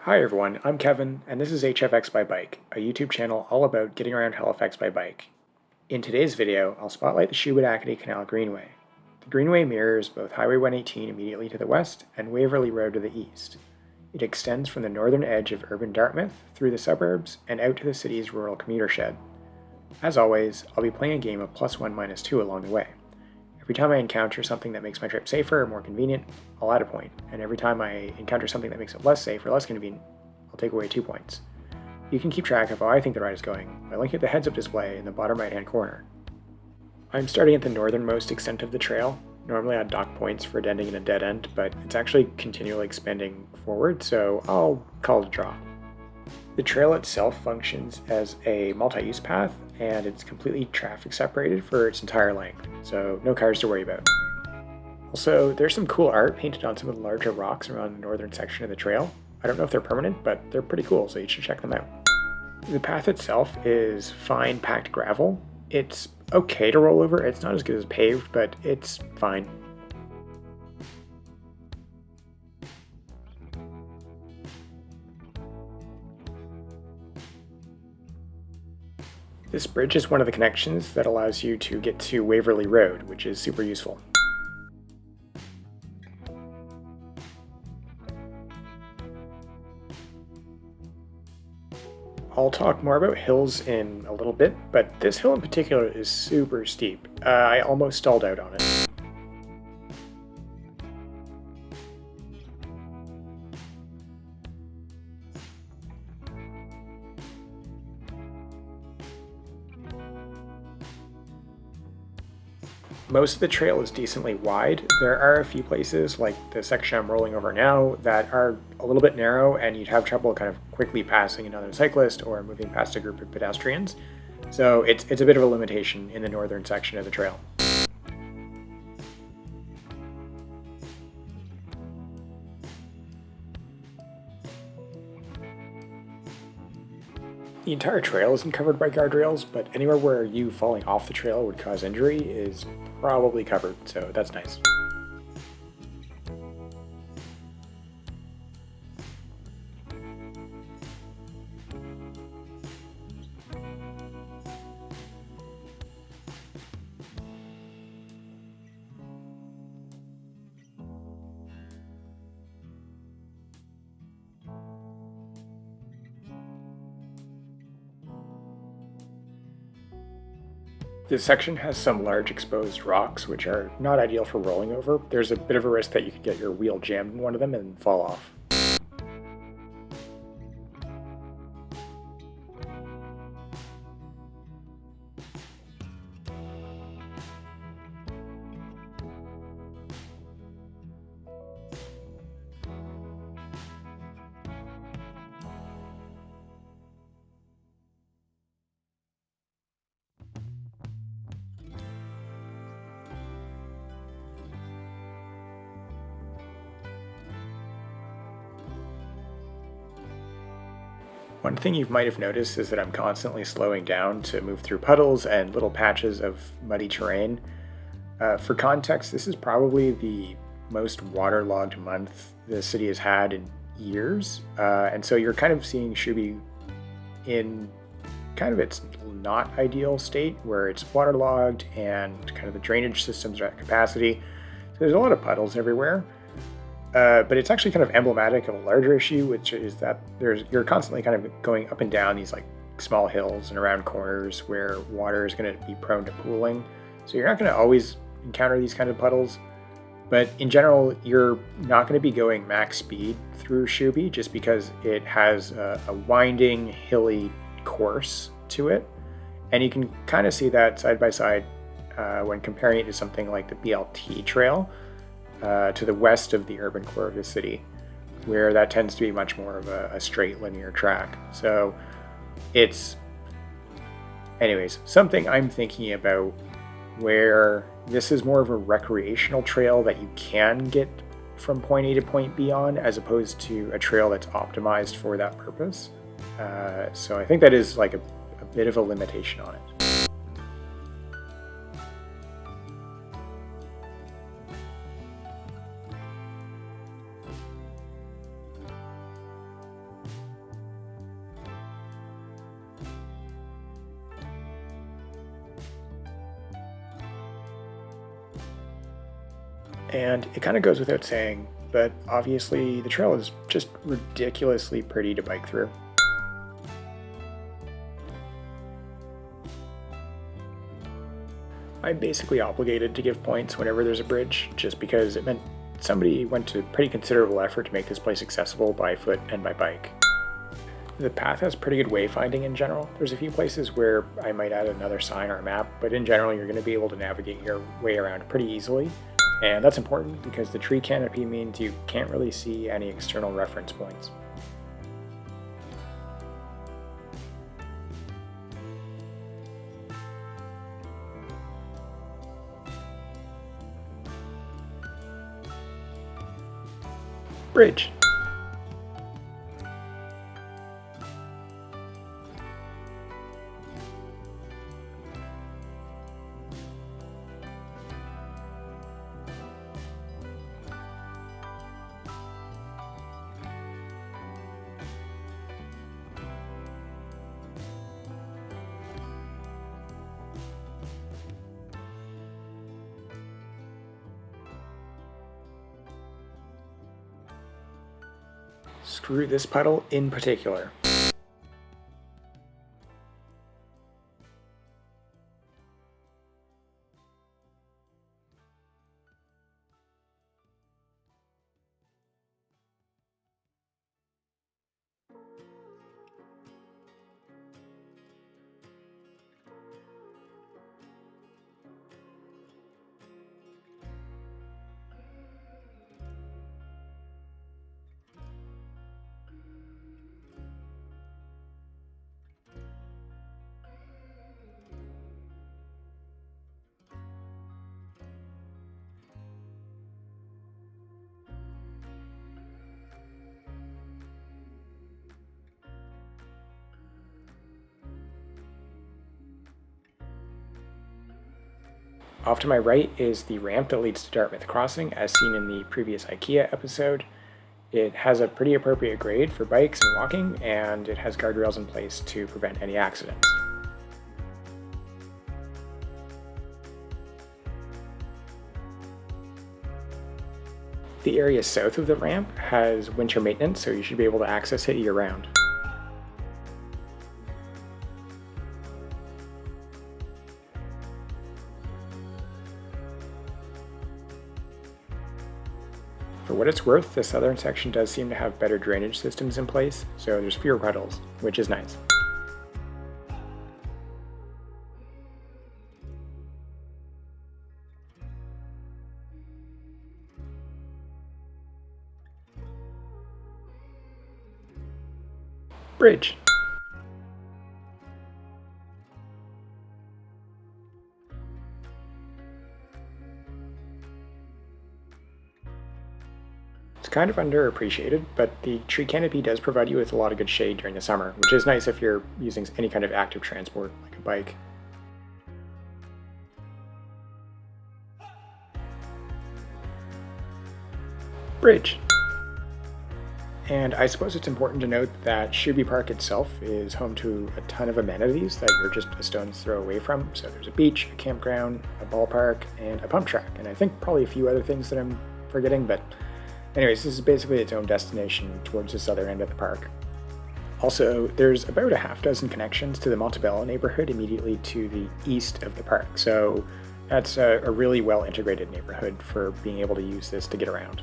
Hi everyone, I'm Kevin, and this is HFX by Bike, a YouTube channel all about getting around Halifax by bike. In today's video, I'll spotlight the Shubenacadie Canal Greenway. The Greenway mirrors both Highway 118 immediately to the west and Waverley Road to the east. It extends from the northern edge of urban Dartmouth through the suburbs and out to the city's rural commuter shed. As always, I'll be playing a game of +1 -2 along the way. Every time I encounter something that makes my trip safer or more convenient, I'll add a point, and every time I encounter something that makes it less safe or less convenient, I'll take away 2 points. You can keep track of how I think the ride is going by looking at the heads-up display in the bottom right-hand corner. I'm starting at the northernmost extent of the trail. Normally I'd dock points for it ending in a dead end, but it's actually continually expanding forward, so I'll call it a draw. The trail itself functions as a multi-use path, and it's completely traffic separated for its entire length, so no cars to worry about. Also, there's some cool art painted on some of the larger rocks around the northern section of the trail. I don't know if they're permanent, but they're pretty cool, so you should check them out. The path itself is fine packed gravel. It's okay to roll over. It's not as good as paved, but it's fine. This bridge is one of the connections that allows you to get to Waverley Road, which is super useful. I'll talk more about hills in a little bit, but this hill in particular is super steep. I almost stalled out on it. Most of the trail is decently wide. There are a few places, like the section I'm rolling over now, that are a little bit narrow and you'd have trouble kind of quickly passing another cyclist or moving past a group of pedestrians. So it's a bit of a limitation in the northern section of the trail. The entire trail isn't covered by guardrails, but anywhere where you falling off the trail would cause injury is probably covered, so that's nice. This section has some large exposed rocks, which are not ideal for rolling over. There's a bit of a risk that you could get your wheel jammed in one of them and fall off. One thing you might have noticed is that I'm constantly slowing down to move through puddles and little patches of muddy terrain. For context, this is probably the most waterlogged month the city has had in years, and so you're kind of seeing Shuby in kind of its not ideal state, where it's waterlogged and kind of the drainage systems are at capacity. So there's a lot of puddles everywhere. But it's actually kind of emblematic of a larger issue, which is that you're constantly kind of going up and down these like small hills and around corners where water is going to be prone to pooling. So you're not going to always encounter these kind of puddles, but in general, you're not going to be going max speed through Shuby just because it has a winding, hilly course to it. And you can kind of see that side by side when comparing it to something like the BLT trail. To the west of the urban core of the city, where that tends to be much more of a straight linear track. So it's, anyways, something I'm thinking about where this is more of a recreational trail that you can get from point A to point B on, as opposed to a trail that's optimized for that purpose. So I think that is like a bit of a limitation on it. And it kind of goes without saying, but obviously the trail is just ridiculously pretty to bike through. I'm basically obligated to give points whenever there's a bridge, just because it meant somebody went to pretty considerable effort to make this place accessible by foot and by bike. The path has pretty good wayfinding in general. There's a few places where I might add another sign or a map, but in general you're going to be able to navigate your way around pretty easily. And that's important because the tree canopy means you can't really see any external reference points. Bridge. Screw this puddle in particular. Off to my right is the ramp that leads to Dartmouth Crossing, as seen in the previous IKEA episode. It has a pretty appropriate grade for bikes and walking, and it has guardrails in place to prevent any accidents. The area south of the ramp has winter maintenance, so you should be able to access it year-round. For what it's worth, the southern section does seem to have better drainage systems in place, so there's fewer puddles, which is nice. Bridge. It's kind of underappreciated, but the tree canopy does provide you with a lot of good shade during the summer, which is nice if you're using any kind of active transport, like a bike. Bridge. And I suppose it's important to note that Shuby Park itself is home to a ton of amenities that you're just a stone's throw away from. So there's a beach, a campground, a ballpark, and a pump track. And I think probably a few other things that I'm forgetting, but anyways, this is basically its own destination towards the southern end of the park. Also, there's about a half dozen connections to the Montebello neighborhood immediately to the east of the park. So that's a really well integrated neighborhood for being able to use this to get around.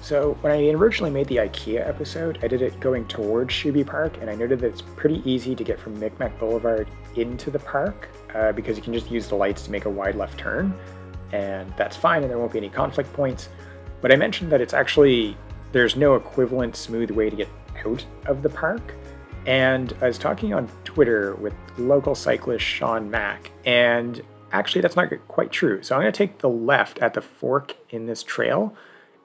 So when I originally made the IKEA episode, I did it going towards Shuby Park, and I noted that it's pretty easy to get from Micmac Boulevard into the park because you can just use the lights to make a wide left turn, and that's fine and there won't be any conflict points. But I mentioned that there's no equivalent smooth way to get out of the park, and I was talking on Twitter with local cyclist Sean Mack, and actually that's not quite true. So I'm going to take the left at the fork in this trail,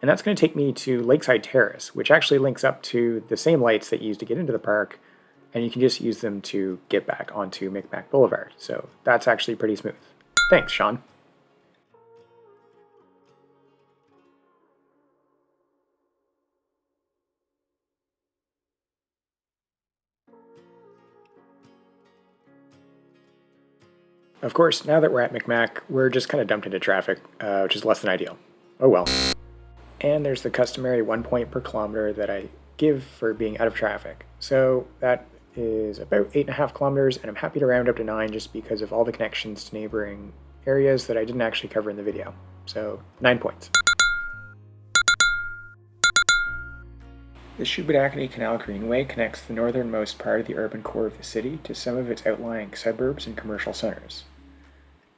and that's going to take me to Lakeside Terrace, which actually links up to the same lights that you use to get into the park, and you can just use them to get back onto Micmac Boulevard. So that's actually pretty smooth. Thanks, Sean. Of course, now that we're at Micmac, we're just kind of dumped into traffic, which is less than ideal. Oh well. And there's the customary 1 point per kilometer that I give for being out of traffic. So that is about 8.5 kilometers, and I'm happy to round up to 9 just because of all the connections to neighboring areas that I didn't actually cover in the video. So 9 points. The Shubenacadie Canal Greenway connects the northernmost part of the urban core of the city to some of its outlying suburbs and commercial centers.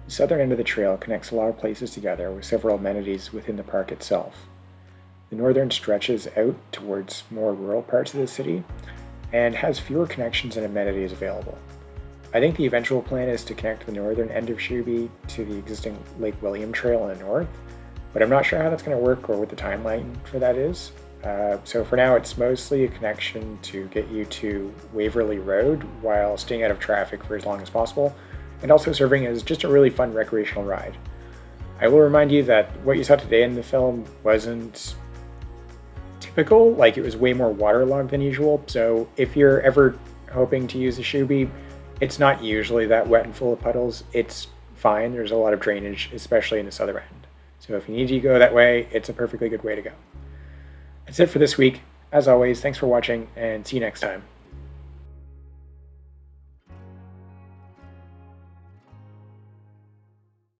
The southern end of the trail connects a lot of places together with several amenities within the park itself. The northern stretches out towards more rural parts of the city and has fewer connections and amenities available. I think the eventual plan is to connect the northern end of Shuby to the existing Lake William Trail in the north, but I'm not sure how that's going to work or what the timeline for that is. So for now, it's mostly a connection to get you to Waverley Road while staying out of traffic for as long as possible, and also serving as just a really fun recreational ride. I will remind you that what you saw today in the film wasn't typical, like it was way more waterlogged than usual, so if you're ever hoping to use the Shuby, it's not usually that wet and full of puddles. It's fine, there's a lot of drainage, especially in the southern end. So if you need to go that way, it's a perfectly good way to go. That's it for this week. As always, thanks for watching, and see you next time.